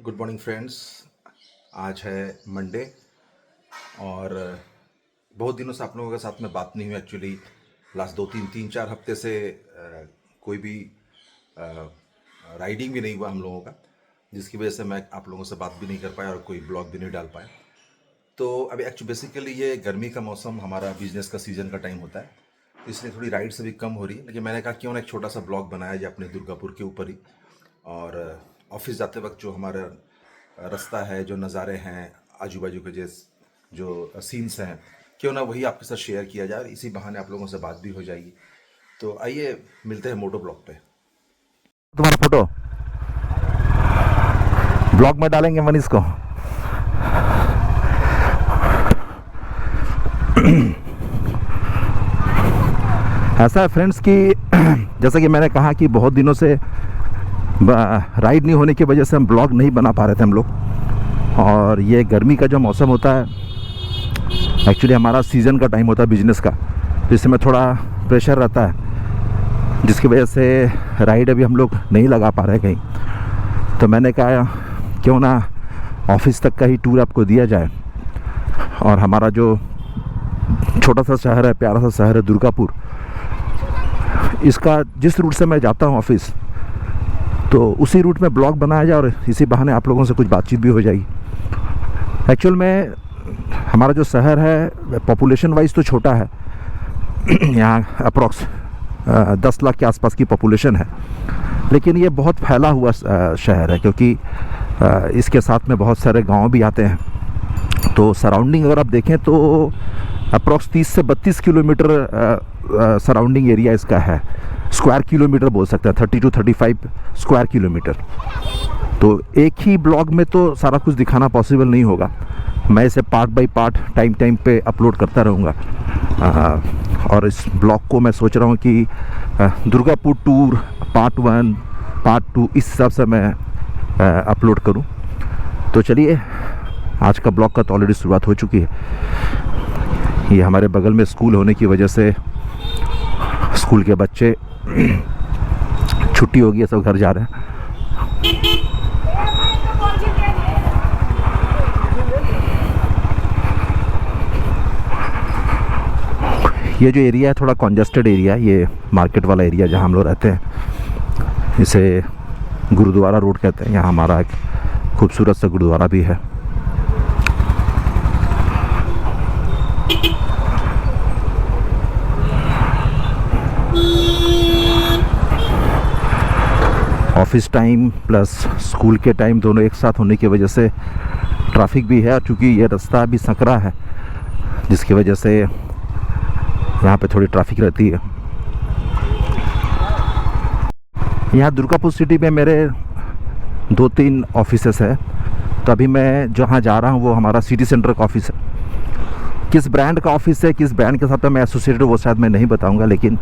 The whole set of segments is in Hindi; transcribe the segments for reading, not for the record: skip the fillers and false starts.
Good morning friends. आज है मंडे और बहुत दिनों से आप लोगों के साथ में बात नहीं हुई एक्चुअली। लास्ट तीन चार हफ्ते से कोई भी राइडिंग भी नहीं हुआ हम लोगों का, जिसकी वजह से मैं आप लोगों से बात भी नहीं कर पाया और कोई ब्लॉग भी नहीं डाल पाया। तो अभी एक्चुअली बेसिकली ये गर्मी का मौसम, हमारा बिजनेस का सीज़न का टाइम होता है, तो इसलिए थोड़ी राइड्स अभी कम हो रही है। लेकिन मैंने कहा क्यों ना एक छोटा सा ब्लॉग बनाया जाए अपने दुर्गापुर के ऊपर ही। और ऑफिस जाते वक्त जो हमारा रास्ता है, जो नज़ारे हैं, आजू बाजू के जो सीन्स हैं, क्यों ना वही आपके साथ शेयर किया जाए। इसी बहाने आप लोगों से बात भी हो जाएगी। तो आइए मिलते हैं मोटो ब्लॉग पे। तुम्हारा फोटो ब्लॉग में डालेंगे मनीष को। ऐसा है फ्रेंड्स कि जैसा कि मैंने कहा कि बहुत दिनों से राइड नहीं होने की वजह से हम ब्लॉग नहीं बना पा रहे थे हम लोग। और ये गर्मी का जो मौसम होता है, एक्चुअली हमारा सीज़न का टाइम होता है बिजनेस का, तो इसमें थोड़ा प्रेशर रहता है, जिसकी वजह से राइड अभी हम लोग नहीं लगा पा रहे कहीं। तो मैंने कहा क्यों ना ऑफिस तक का ही टूर आपको दिया जाए। और हमारा जो छोटा सा शहर है, प्यारा सा शहर है दुर्गापुर, इसका जिस रूट से मैं जाता हूँ ऑफिस, तो उसी रूट में ब्लॉग बनाया जाए और इसी बहाने आप लोगों से कुछ बातचीत भी हो जाएगी। एक्चुअल में हमारा जो शहर है पॉपुलेशन वाइज तो छोटा है, यहाँ अप्रॉक्स 10 लाख के आसपास की पॉपुलेशन है, लेकिन ये बहुत फैला हुआ शहर है, क्योंकि इसके साथ में बहुत सारे गांव भी आते हैं। तो सराउंडिंग अगर आप देखें तो अप्रॉक्स 30 से 32 किलोमीटर सराउंडिंग एरिया इसका है। स्क्वायर किलोमीटर बोल सकते हैं, 30 to 35 स्क्वायर किलोमीटर। तो एक ही ब्लॉग में तो सारा कुछ दिखाना पॉसिबल नहीं होगा। मैं इसे पार्ट बाय पार्ट टाइम पे अपलोड करता रहूँगा। और इस ब्लॉग को मैं सोच रहा हूँ कि दुर्गापुर टूर पार्ट 1, पार्ट 2 इस हिसाब से मैं अपलोड करूँ। तो चलिए, आज का ब्लॉग का तो ऑलरेडी शुरुआत हो चुकी है। ये हमारे बगल में स्कूल होने की वजह से स्कूल के बच्चे छुट्टी हो गई है, सब घर जा रहे हैं। ये जो एरिया है थोड़ा कॉन्जेस्टेड एरिया है, ये मार्केट वाला एरिया जहाँ हम लोग रहते हैं। इसे गुरुद्वारा रोड कहते हैं। यहाँ हमारा एक खूबसूरत सा गुरुद्वारा भी है। ऑफिस टाइम प्लस स्कूल के टाइम दोनों एक साथ होने की वजह से ट्रैफिक भी है, और चूँकि ये रास्ता भी संकरा है, जिसकी वजह से यहाँ पे थोड़ी ट्रैफिक रहती है। यहाँ दुर्गापुर सिटी में मेरे 2-3 ऑफिसेस है। तो अभी मैं जहाँ जा रहा हूँ वो हमारा सिटी सेंटर का ऑफिस है। किस ब्रांड का ऑफिस है, किस ब्रांड के साथ मैं एसोसिएटेड, वो शायद मैं नहीं बताऊँगा, लेकिन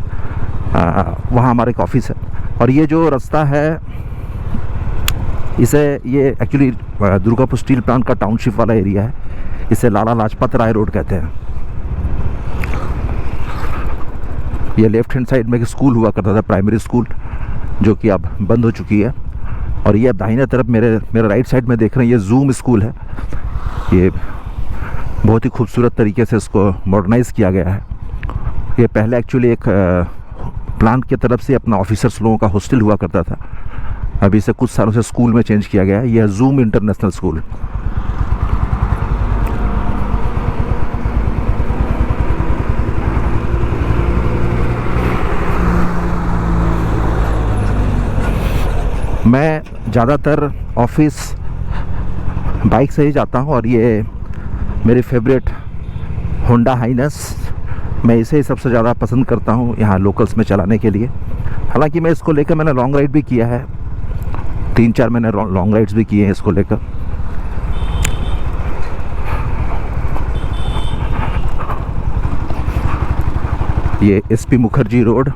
वहाँ हमारा एक ऑफिस है। और ये जो रास्ता है, इसे ये एक्चुअली दुर्गापुर स्टील प्लांट का टाउनशिप वाला एरिया है। इसे लाला लाजपत राय रोड कहते हैं। ये लेफ्ट हैंड साइड में एक स्कूल हुआ करता था, प्राइमरी स्कूल, जो कि अब बंद हो चुकी है। और ये दाहिने तरफ मेरे राइट साइड में देख रहे हैं, ये जूम स्कूल है। ये बहुत ही खूबसूरत तरीके से इसको मॉडर्नाइज़ किया गया है। ये पहले एक्चुअली एक प्लांट की तरफ से अपना ऑफिसर्स लोगों का हॉस्टल हुआ करता था। अभी इसे कुछ सालों से स्कूल में चेंज किया गया है। यह जूम इंटरनेशनल स्कूल। मैं ज़्यादातर ऑफिस बाइक से ही जाता हूँ, और ये मेरी फेवरेट होंडा हाइनस, मैं इसे ही सबसे ज़्यादा पसंद करता हूँ यहाँ लोकल्स में चलाने के लिए। हालांकि मैं इसको लेकर मैंने लॉन्ग राइड भी किया है, 3-4 मैंने लॉन्ग राइड्स भी किए हैं इसको लेकर। ये एसपी मुखर्जी रोड,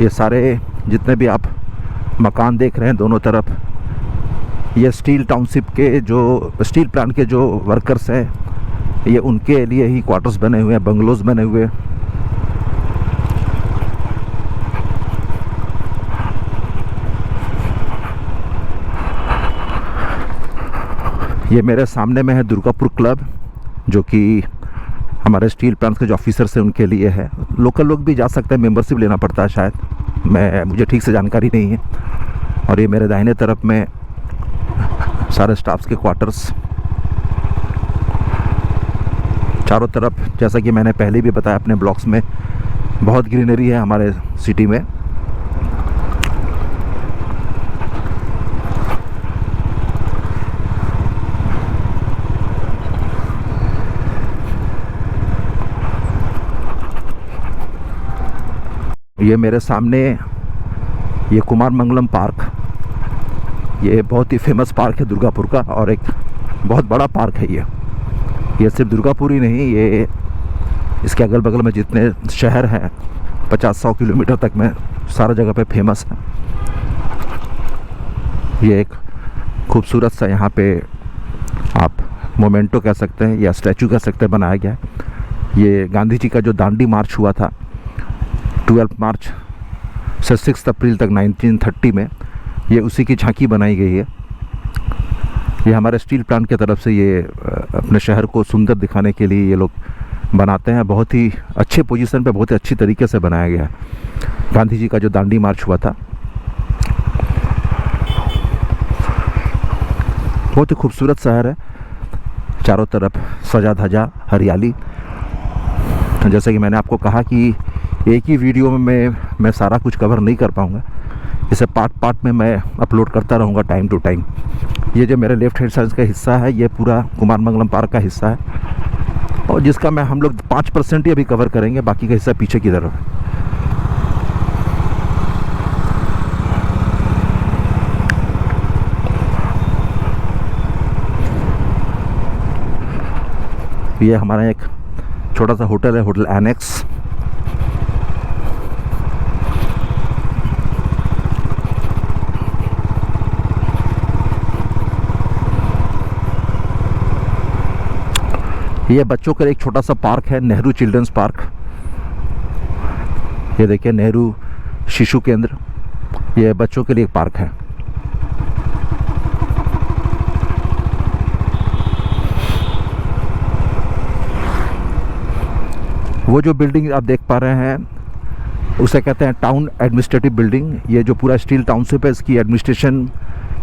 ये सारे जितने भी आप मकान देख रहे हैं दोनों तरफ, ये स्टील टाउनशिप के जो स्टील प्लांट के जो वर्कर्स हैं, ये उनके लिए ही क्वार्टर्स बने हुए हैं, बंगलोज बने हुए हैं। ये मेरे सामने में है दुर्गापुर क्लब, जो कि हमारे स्टील प्लांट के जो ऑफिसर्स हैं उनके लिए है। लोकल लोग भी जा सकते हैं, मेंबरशिप लेना पड़ता है शायद, मुझे ठीक से जानकारी नहीं है। और ये मेरे दाहिने तरफ में सारे स्टाफ्स के क्वार्टर्स, चारों तरफ जैसा कि मैंने पहले भी बताया अपने ब्लॉग्स में बहुत ग्रीनरी है हमारे सिटी में। ये मेरे सामने ये कुमार मंगलम पार्क, ये बहुत ही फेमस पार्क है दुर्गापुर का और एक बहुत बड़ा पार्क है। ये सिर्फ दुर्गापुर ही नहीं, ये इसके अगल बगल में जितने शहर हैं 50-100 किलोमीटर तक में सारा जगह पे फेमस है। ये एक खूबसूरत सा यहाँ पे आप मोमेंटो कह सकते हैं या स्टैचू कह सकते हैं बनाया गया है। ये गांधी जी का जो दांडी मार्च हुआ था 12 मार्च से 6 अप्रैल तक 1930 में, ये उसी की झांकी बनाई गई है। ये हमारे स्टील प्लांट की तरफ से ये अपने शहर को सुंदर दिखाने के लिए ये लोग बनाते हैं। बहुत ही अच्छे पोजीशन पे बहुत ही अच्छी तरीके से बनाया गया है। गांधी जी का जो दांडी मार्च हुआ था, बहुत ही खूबसूरत शहर है, चारों तरफ सजा धजा हरियाली। जैसे कि मैंने आपको कहा कि एक ही वीडियो में मैं सारा कुछ कवर नहीं कर पाऊँगा, इसे पार्ट में मैं अपलोड करता रहूँगा टाइम टू टाइम। ये जो मेरे लेफ्ट हैंड साइड का हिस्सा है ये पूरा कुमार मंगलम पार्क का हिस्सा है, और जिसका हम लोग 5% ही अभी कवर करेंगे, बाकी का हिस्सा पीछे की तरफ है। ये हमारा एक छोटा सा होटल है, होटल एनेक्स। ये बच्चों का एक छोटा सा पार्क है, नेहरू चिल्ड्रंस पार्क। ये देखिए नेहरू शिशु केंद्र, ये बच्चों के लिए एक पार्क है। वो जो बिल्डिंग आप देख पा रहे हैं उसे कहते हैं टाउन एडमिनिस्ट्रेटिव बिल्डिंग। ये जो पूरा स्टील टाउनशिप है इसकी एडमिनिस्ट्रेशन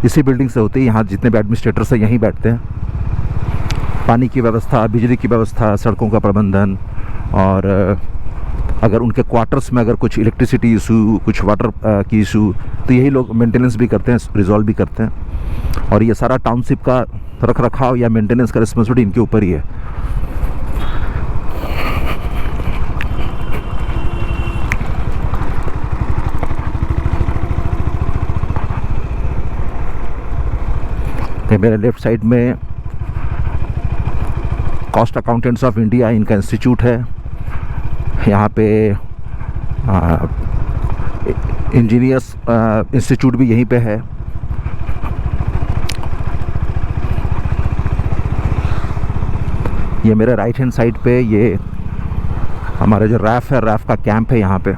इसी बिल्डिंग से होती है। यहाँ जितने भी एडमिनिस्ट्रेटर्स हैं यहीं बैठते हैं। पानी की व्यवस्था, बिजली की व्यवस्था, सड़कों का प्रबंधन, और अगर उनके क्वार्टर्स में अगर कुछ इलेक्ट्रिसिटी इशू, कुछ वाटर की इशू, तो यही लोग मेंटेनेंस भी करते हैं, रिजॉल्व भी करते हैं। और ये सारा टाउनशिप का रख रखाव या मेंटेनेंस का रिस्पॉन्सिबिलिटी इनके ऊपर ही है। मेरे लेफ्ट साइड में कॉस्ट अकाउंटेंट्स ऑफ इंडिया इनका इंस्टीट्यूट है। यहाँ पे इंजीनियर्स इंस्टीट्यूट भी यहीं पे है। ये मेरे राइट हैंड साइड पे ये हमारा जो रैफ है, रैफ का कैंप है यहाँ पे।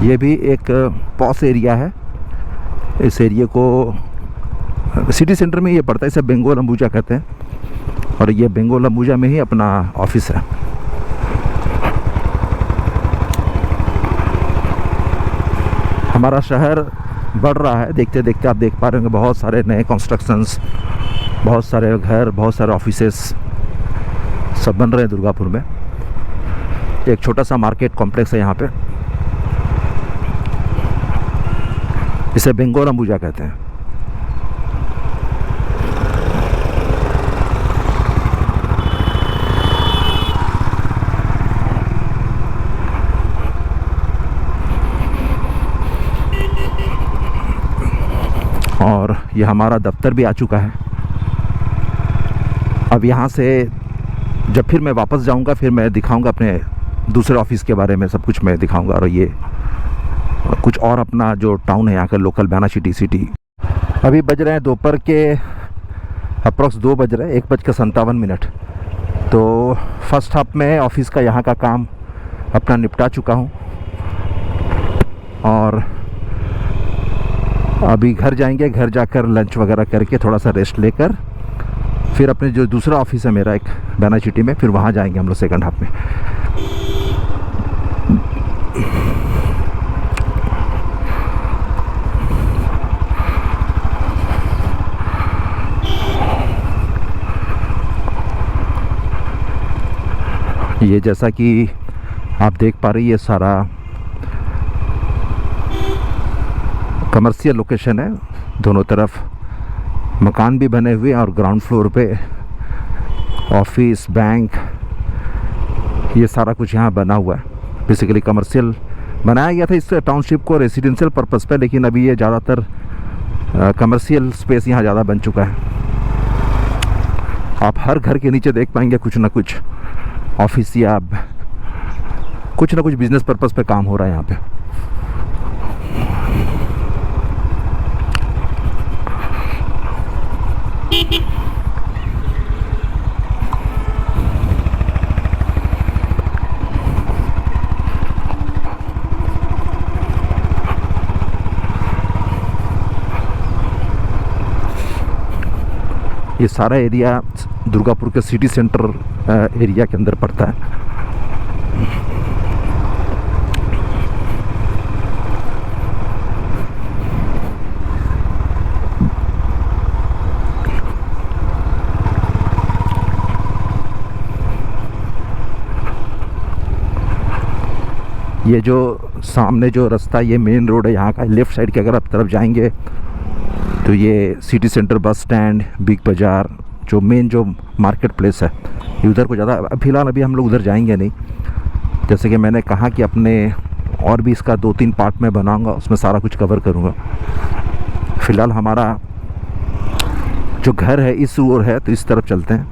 ये भी एक पॉस एरिया है। इस एरिया को सिटी सेंटर में ये पड़ता है, इसे बेंगोल अंबुजा कहते हैं, और ये बेंगोल अंबुजा में ही अपना ऑफिस है। हमारा शहर बढ़ रहा है, देखते देखते आप देख पा रहे होंगे बहुत सारे नए कंस्ट्रक्शंस, बहुत सारे घर, बहुत सारे ऑफिसेस सब बन रहे हैं दुर्गापुर में। एक छोटा सा मार्केट कॉम्प्लेक्स है यहाँ पे, इसे बेंगोल अंबुजा कहते हैं। और ये हमारा दफ्तर भी आ चुका है। अब यहाँ से जब फिर मैं वापस जाऊँगा फिर मैं दिखाऊँगा अपने दूसरे ऑफिस के बारे में, सब कुछ मैं दिखाऊँगा। और ये कुछ और अपना जो टाउन है यहाँ का लोकल, बैनाशिटी सिटी। अभी बज रहे हैं दोपहर के अप्रॉक्स 2 बज रहे, 1:57। तो फर्स्ट हाफ में ऑफिस का यहाँ का काम अपना निपटा चुका हूँ और अभी घर जाएंगे। घर जाकर लंच वगैरह करके थोड़ा सा रेस्ट लेकर फिर अपने जो दूसरा ऑफिस है मेरा एक बैना सिटी में, फिर वहाँ जाएंगे हम लोग सेकंड हाफ में। ये जैसा कि आप देख पा रही है, सारा कमर्शियल लोकेशन है। दोनों तरफ मकान भी बने हुए हैं और ग्राउंड फ्लोर पे ऑफिस, बैंक, ये सारा कुछ यहाँ बना हुआ है। बेसिकली कमर्शियल बनाया गया था इस टाउनशिप को रेसिडेंशियल पर्पस पे, लेकिन अभी ये ज़्यादातर कमर्शियल स्पेस यहाँ ज़्यादा बन चुका है। आप हर घर के नीचे देख पाएंगे कुछ ना कुछ ऑफिस या कुछ ना कुछ बिजनेस पर्पस पे काम हो रहा है यहाँ पे। ये सारा एरिया दुर्गापुर के सिटी सेंटर एरिया के अंदर पड़ता है। ये जो सामने जो रास्ता, ये मेन रोड है यहाँ का, लेफ़्ट साइड के अगर आप तरफ जाएंगे तो ये city centre, bus stand, big बाज़ार, जो मेन जो मार्केट प्लेस है, ये उधर को ज़्यादा फ़िलहाल अभी हम लोग उधर जाएंगे नहीं। जैसे कि मैंने कहा कि अपने और भी इसका 2-3 पार्ट में बनाऊंगा, उसमें सारा कुछ कवर करूँगा। फ़िलहाल हमारा जो घर है इस ओर है, तो इस तरफ चलते हैं।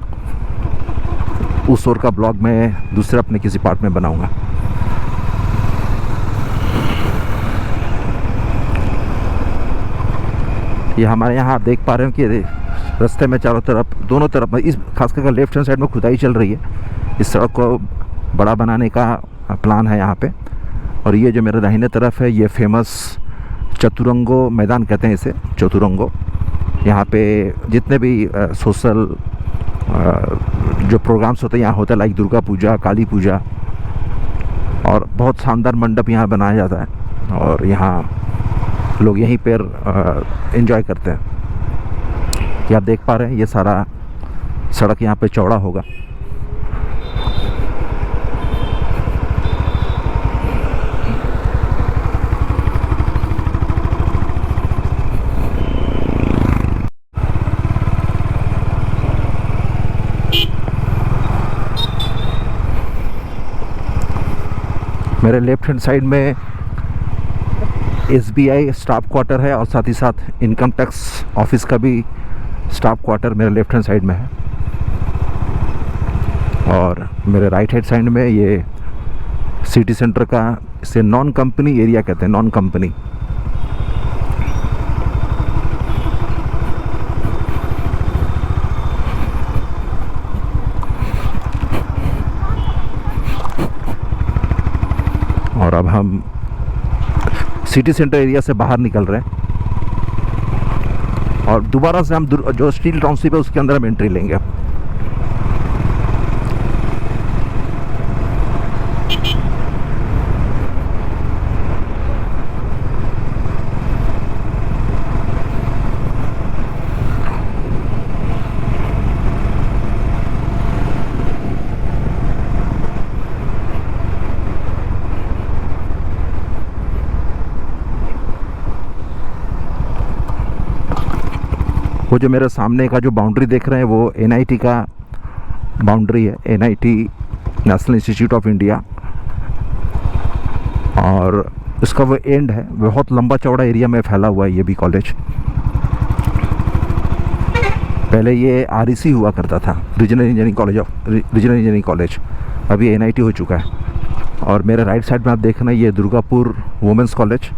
उस ओर का ब्लॉग मैं दूसरे अपने किसी पार्ट में बनाऊँगा। ये हमारे यहाँ आप देख पा रहे हो कि रास्ते में चारों तरफ, दोनों तरफ, इस खास करके लेफ्ट हैंड साइड में खुदाई चल रही है। इस सड़क को बड़ा बनाने का प्लान है यहाँ पे। और ये जो मेरे दाहिने तरफ है, ये फेमस चतुरंगो मैदान कहते हैं इसे, चतुरंगो। यहाँ पे जितने भी सोशल जो प्रोग्राम्स होते हैं यहाँ होता है, लाइक दुर्गा पूजा, काली पूजा, और बहुत शानदार मंडप यहाँ बनाया जाता है और यहाँ लोग यहीं पर एंजॉय करते हैं। ये आप देख पा रहे हैं, ये सारा सड़क यहाँ पे चौड़ा होगा। मेरे लेफ्ट हैंड साइड में SBI स्टाफ क्वार्टर है और साथ ही साथ इनकम टैक्स ऑफिस का भी स्टाफ क्वार्टर मेरे लेफ्ट हैंड साइड में है। और मेरे राइट हैंड साइड में ये सिटी सेंटर का, इसे नॉन कंपनी एरिया कहते हैं, नॉन कंपनी। और अब हम सिटी सेंटर एरिया से बाहर निकल रहे हैं और दोबारा से हम जो स्टील टाउनशिप है उसके अंदर हम एंट्री लेंगे। वो जो मेरे सामने का जो बाउंड्री देख रहे हैं वो NIT का बाउंड्री है, NIT national institute of India. और उसका वो एंड है, बहुत लंबा चौड़ा एरिया में फैला हुआ है ये भी कॉलेज। पहले ये REC हुआ करता था, रीजनल इंजीनियरिंग कॉलेज, अभी NIT हो चुका है। और मेरे राइट साइड में आप देख रहे हैं ये दुर्गापुर वुमेंस कॉलेज।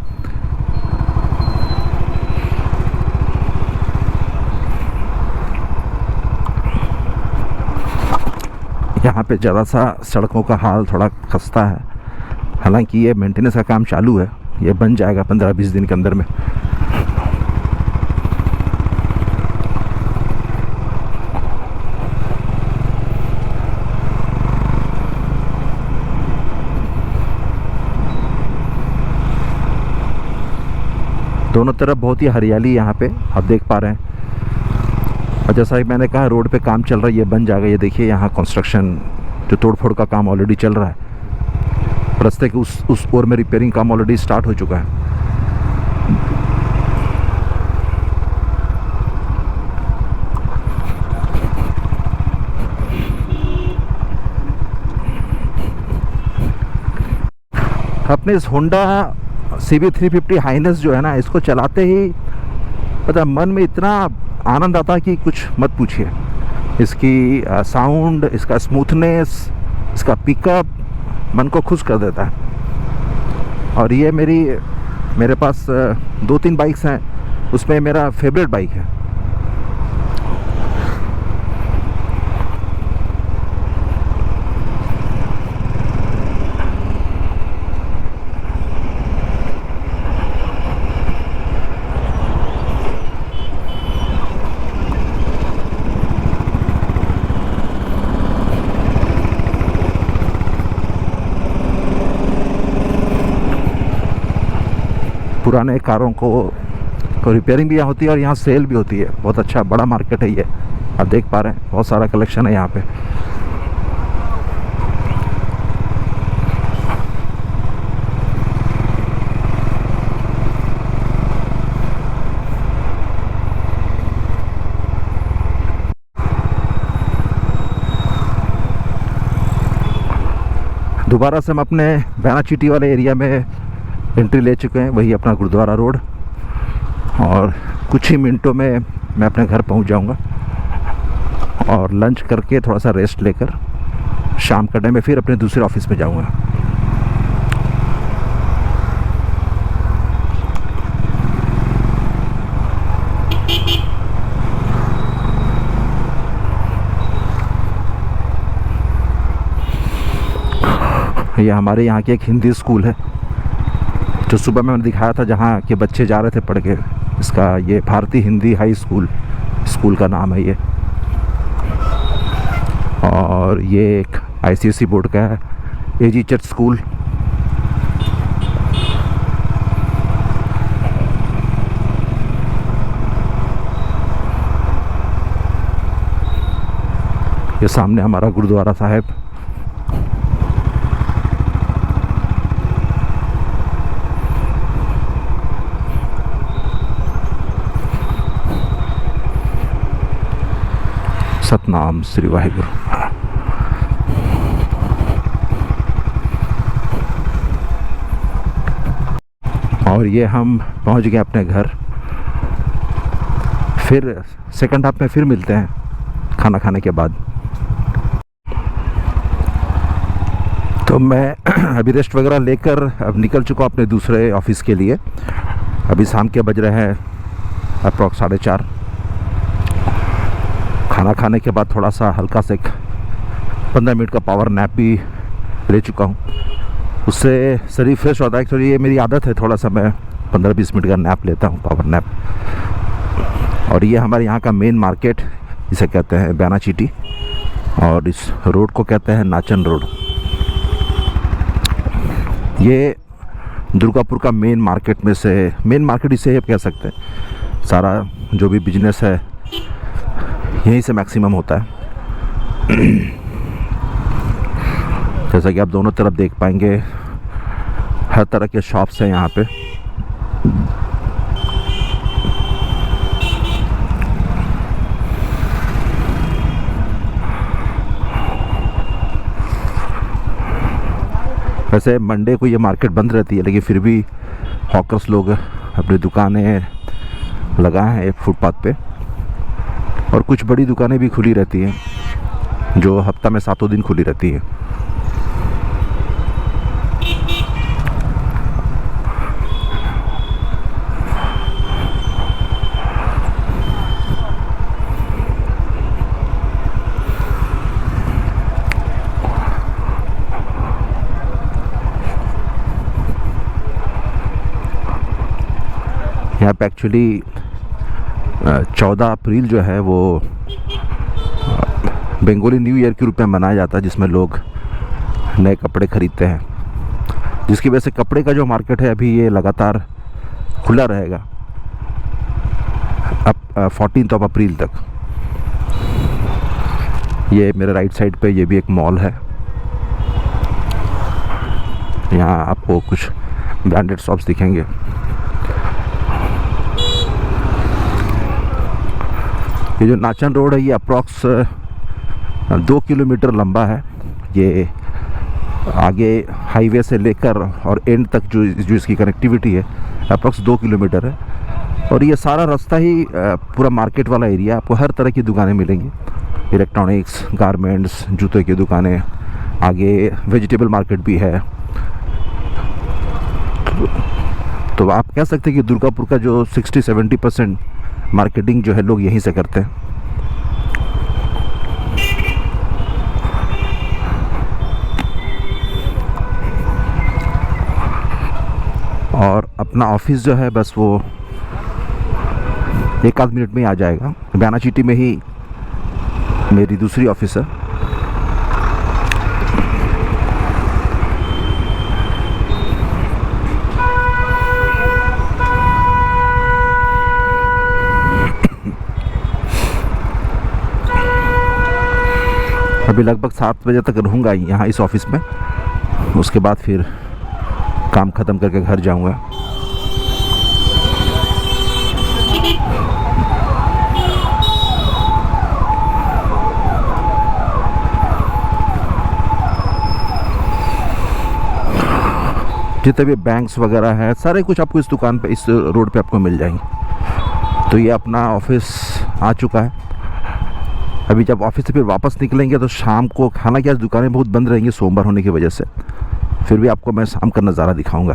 यहाँ पे ज़्यादा सा सड़कों का हाल थोड़ा खस्ता है। हालांकि ये मेंटेनेंस का काम चालू है, ये बन जाएगा 15-20 दिन के अंदर में। दोनों तरफ बहुत ही हरियाली यहाँ पे आप देख पा रहे हैं। और जैसा कि मैंने कहा रोड पे काम चल रहा है, ये बन जाएगा। ये देखिए यहाँ कंस्ट्रक्शन जो तोड़फोड़ का काम ऑलरेडी चल रहा है। रास्ते के उस ओर में रिपेयरिंग काम ऑलरेडी स्टार्ट हो चुका है। अपने इस होंडा CB350 हाइनेस जो है ना, इसको चलाते ही पता मन में इतना आनंद आता है कि कुछ मत पूछिए। इसकी साउंड, इसका स्मूथनेस, इसका पिकअप मन को खुश कर देता है। और ये मेरे पास 2-3 बाइक्स हैं, उसमें मेरा फेवरेट बाइक है। पुराने कारों को रिपेयरिंग भी यहाँ होती है और यहाँ सेल भी होती है। बहुत अच्छा बड़ा मार्केट है ये, आप देख पा रहे हैं। बहुत सारा कलेक्शन है यहाँ पे। दोबारा से हम अपने बैना चीटी वाले एरिया में एंट्री ले चुके हैं, वही अपना गुरुद्वारा रोड। और कुछ ही मिनटों में मैं अपने घर पहुंच जाऊंगा और लंच करके थोड़ा सा रेस्ट लेकर शाम का टाइम में फिर अपने दूसरे ऑफिस में जाऊंगा। ये हमारे यहाँ की एक हिंदी स्कूल है जो सुबह मैंने दिखाया था, जहाँ के बच्चे जा रहे थे पढ़ के। इसका ये भारतीय हिंदी हाई स्कूल का नाम है ये। और ये एक ICSE बोर्ड का है, AG चर्च स्कूल। ये सामने हमारा गुरुद्वारा साहिब। सतनाम श्री वाहिगुरु। और ये हम पहुंच गए अपने घर। फिर सेकंड हाफ में फिर मिलते हैं खाना खाने के बाद। तो मैं अभी रेस्ट वगैरह लेकर अब निकल चुका अपने दूसरे ऑफिस के लिए। अभी शाम के बज रहे हैं अप्रॉक्स 4:30। खाना खाने के बाद थोड़ा सा हल्का से 15 मिनट का पावर नैप भी ले चुका हूँ। उससे शरीर फ्रेश होता है। एक्चुअली ये मेरी आदत है, थोड़ा सा मैं 15-20 मिनट का नैप लेता हूँ, पावर नैप। और ये हमारे यहाँ का मेन मार्केट, इसे कहते हैं बैना चीटी, और इस रोड को कहते हैं नाचन रोड। ये दुर्गापुर का मेन मार्केट में से मेन मार्केट इसे कह सकते हैं। सारा जो भी बिजनेस है यहीं से मैक्सिमम होता है। जैसा कि आप दोनों तरफ देख पाएंगे, हर तरह के शॉप्स हैं यहाँ पे। वैसे मंडे को ये मार्केट बंद रहती है, लेकिन फिर भी हॉकर्स लोग अपनी दुकानें लगाए हैं फुटपाथ पे। और कुछ बड़ी दुकानें भी खुली रहती हैं जो हफ्ता में 7 दिन खुली रहती हैं। यहाँ पे एक्चुअली 14 अप्रैल जो है वो बंगाली न्यू ईयर के रूप में मनाया जाता है, जिसमें लोग नए कपड़े खरीदते हैं, जिसकी वजह से कपड़े का जो मार्केट है अभी ये लगातार खुला रहेगा अब 14 अप्रैल तक। ये मेरे राइट साइड पे ये भी एक मॉल है। यहाँ आपको कुछ ब्रांडेड शॉप्स दिखेंगे। ये जो नाचन रोड है ये अप्रॉक्स 2 किलोमीटर लंबा है। ये आगे हाईवे से लेकर और एंड तक जो इसकी कनेक्टिविटी है अप्रॉक्स 2 किलोमीटर है। और ये सारा रास्ता ही पूरा मार्केट वाला एरिया। आपको हर तरह की दुकानें मिलेंगी, इलेक्ट्रॉनिक्स, गारमेंट्स, जूते की दुकानें, आगे वेजिटेबल मार्केट भी है। तो आप कह सकते हैं कि दुर्गापुर का जो 60-70% मार्केटिंग जो है लोग यहीं से करते हैं। और अपना ऑफिस जो है बस वो 1-8 मिनट में ही आ जाएगा। बयाना सिटी में ही मेरी दूसरी ऑफिस है। अभी लगभग 7 बजे तक रहूँगा यहाँ इस ऑफिस में। उसके बाद फिर काम ख़त्म करके घर जाऊँगा। जितने भी बैंक्स वगैरह हैं सारे कुछ आपको इस दुकान पे, इस रोड पे आपको मिल जाएंगे। तो ये अपना ऑफिस आ चुका है। अभी जब ऑफिस से फिर वापस निकलेंगे तो शाम को, खाना की आज दुकानें बहुत बंद रहेंगी सोमवार होने की वजह से, फिर भी आपको मैं शाम का नज़ारा दिखाऊंगा।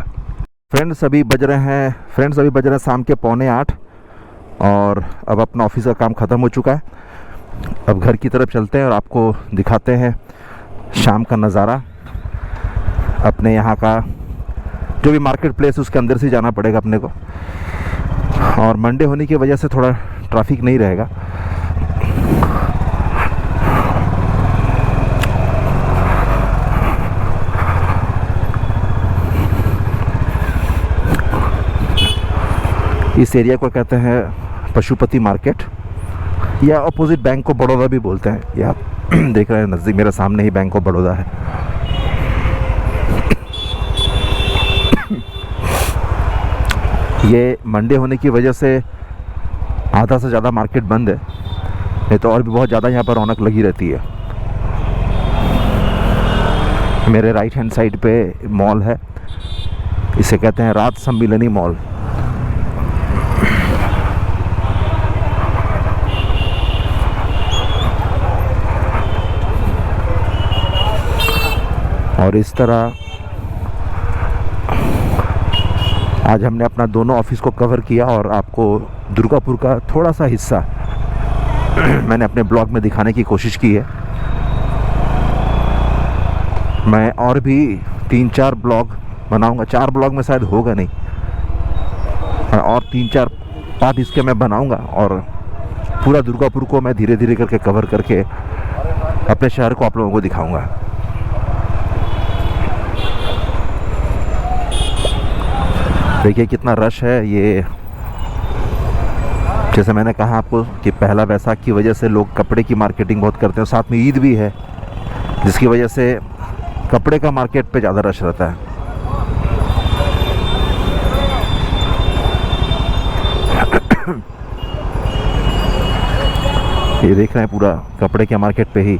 फ्रेंड्स अभी बज रहे हैं शाम के 7:45 और अब अपना ऑफिस का काम ख़त्म हो चुका है। अब घर की तरफ चलते हैं और आपको दिखाते हैं शाम का नज़ारा। अपने यहाँ का जो भी मार्केट प्लेस उसके अंदर से जाना पड़ेगा अपने को, और मंडे होने की वजह से थोड़ा ट्रैफिक नहीं रहेगा। इस एरिया को कहते हैं पशुपति मार्केट, या अपोजिट बैंक ऑफ बड़ौदा भी बोलते हैं। ये आप देख रहे हैं नज़दीक मेरे सामने ही बैंक ऑफ बड़ौदा है। ये मंडे होने की वजह से आधा से ज़्यादा मार्केट बंद है, नहीं तो और भी बहुत ज़्यादा यहाँ पर रौनक लगी रहती है। मेरे राइट हैंड साइड पे मॉल है, इसे कहते हैं राज सम्मिलनी मॉल। और इस तरह आज हमने अपना दोनों ऑफिस को कवर किया और आपको दुर्गापुर का थोड़ा सा हिस्सा मैंने अपने ब्लॉग में दिखाने की कोशिश की है। मैं और भी 3-4 ब्लॉग बनाऊंगा, 4 ब्लॉग में शायद होगा नहीं, और 3-4 पार्ट इसके मैं बनाऊंगा और पूरा दुर्गापुर को मैं धीरे धीरे करके कवर करके अपने शहर को आप लोगों को दिखाऊंगा। देखिए कितना रश है। ये जैसे मैंने कहा आपको कि पहला वैसाख की वजह से लोग कपड़े की मार्केटिंग बहुत करते हैं, साथ में ईद भी है, जिसकी वजह से कपड़े का मार्केट पे ज़्यादा रश रहता है। ये देख रहे हैं पूरा कपड़े के मार्केट पे ही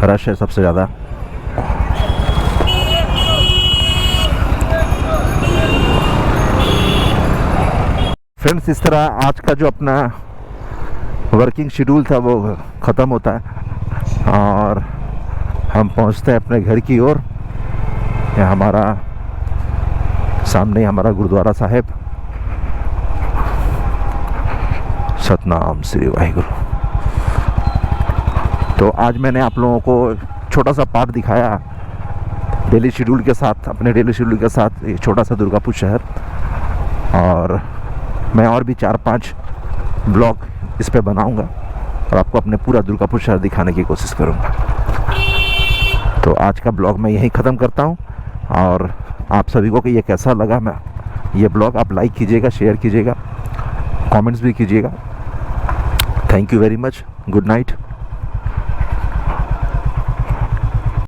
रश है सबसे ज़्यादा। फ्रेंड्स इस तरह आज का जो अपना वर्किंग शेड्यूल था वो ख़त्म होता है और हम पहुंचते हैं अपने घर की ओर। यह हमारा सामने हमारा गुरुद्वारा साहिब। सतनाम श्री वाहिगुरु। तो आज मैंने आप लोगों को छोटा सा पार्ट दिखाया डेली शेड्यूल के साथ, अपने डेली शेड्यूल के साथ, एक छोटा सा दुर्गापुर शहर। और मैं और भी 4-5 ब्लॉग इस पे बनाऊंगा और आपको अपने पूरा दुर्गापुर शहर दिखाने की कोशिश करूंगा। तो आज का ब्लॉग मैं यहीं ख़त्म करता हूं और आप सभी को कि ये कैसा लगा मैं ये ब्लॉग आप लाइक कीजिएगा, शेयर कीजिएगा, कमेंट्स भी कीजिएगा। Thank you very much. Good night.